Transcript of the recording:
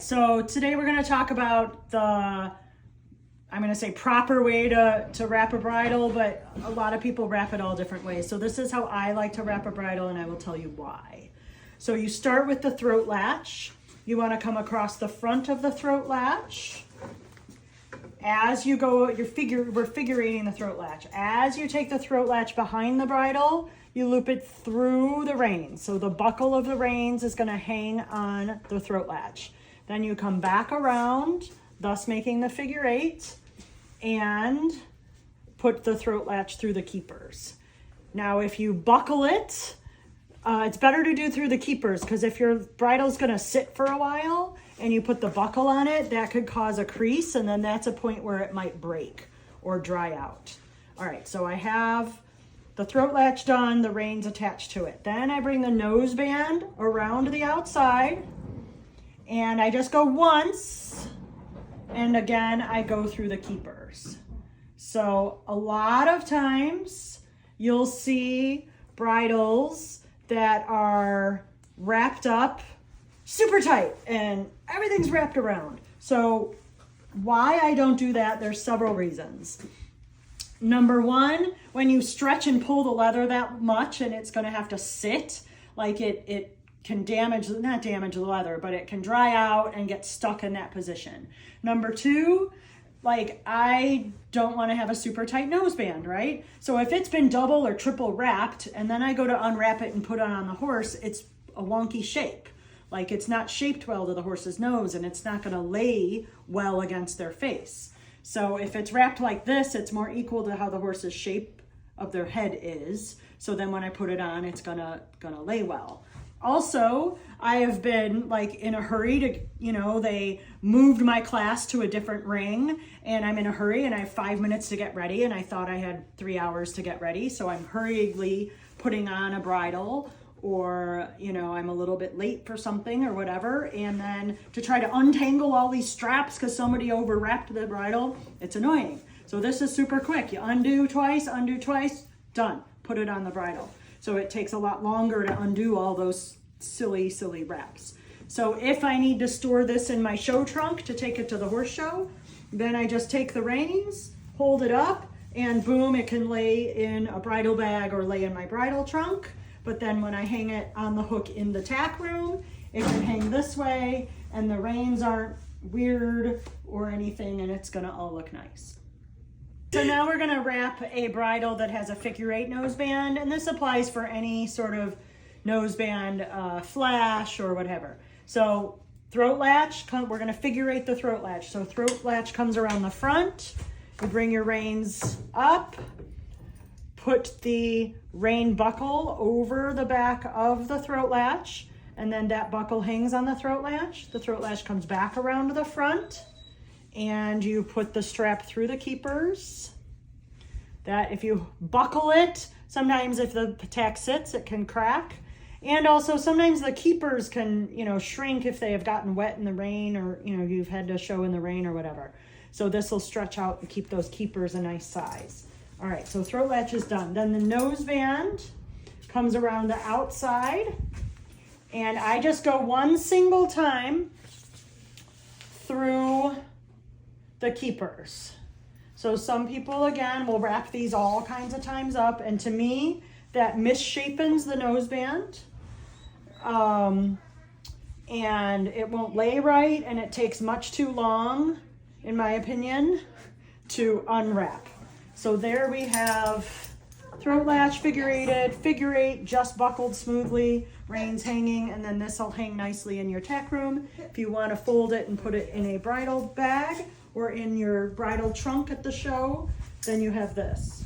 So today we're going to talk about I'm going to say proper way to wrap a bridle, but a lot of people wrap it all different ways. So this is how I like to wrap a bridle, and I will tell you why. So you start with the throat latch. You want to come across the front of the throat latch. As you go, we're figure eighting the throat latch. As you take the throat latch behind the bridle, you loop it through the reins. So the buckle of the reins is going to hang on the throat latch. Then you come back around, thus making the figure eight, and put the throat latch through the keepers. Now, if you buckle it, it's better to do through the keepers, because if your bridle's going to sit for a while and you put the buckle on it, that could cause a crease, and then that's a point where it might break or dry out. All right, so I have the throat latch done, the reins attached to it. Then I bring the noseband around the outside, and I just go once, and again, I go through the keepers. So a lot of times you'll see bridles that are wrapped up super tight and everything's wrapped around. So why I don't do that, there's several reasons. Number one, when you stretch and pull the leather that much and it's gonna have to sit, like it can not damage the leather, but it can dry out and get stuck in that position. Number two, like I don't want to have a super tight noseband, right? So if it's been double or triple wrapped and then I go to unwrap it and put it on the horse, it's a wonky shape. Like it's not shaped well to the horse's nose, and it's not going to lay well against their face. So if it's wrapped like this, it's more equal to how the horse's shape of their head is. So then when I put it on, it's gonna lay well. Also, I have been like in a hurry to, they moved my class to a different ring, and I'm in a hurry and I have 5 minutes to get ready, and I thought I had 3 hours to get ready. So I'm hurriedly putting on a bridle, or, I'm a little bit late for something or whatever. And then to try to untangle all these straps because somebody over wrapped the bridle, it's annoying. So this is super quick. You undo twice, done. Put it on the bridle. So it takes a lot longer to undo all those silly wraps. So if I need to store this in my show trunk to take it to the horse show, then I just take the reins, hold it up, and boom, it can lay in a bridle bag or lay in my bridle trunk. But then when I hang it on the hook in the tack room, it can hang this way, and the reins aren't weird or anything, and it's gonna all look nice. So now we're gonna wrap a bridle that has a figure eight noseband, and this applies for any sort of noseband flash or whatever. So throat latch, we're gonna figure eight the throat latch. So throat latch comes around the front, you bring your reins up, put the rein buckle over the back of the throat latch, and then that buckle hangs on the throat latch. The throat latch comes back around to the front, and you put the strap through the keepers. That if you buckle it, sometimes if the tack sits, it can crack. And also sometimes the keepers can, shrink if they have gotten wet in the rain, or, you've had to show in the rain or whatever. So this will stretch out and keep those keepers a nice size. All right, so throat latch is done. Then the noseband comes around the outside, and I just go one single time through the keepers. So some people, again, will wrap these all kinds of times up, and to me, that misshapens the noseband, and it won't lay right, and it takes much too long, in my opinion, to unwrap. So there we have throat latch figure eight, just buckled smoothly, reins hanging, and then this will hang nicely in your tack room. If you want to fold it and put it in a bridle bag or in your bridle trunk at the show, then you have this.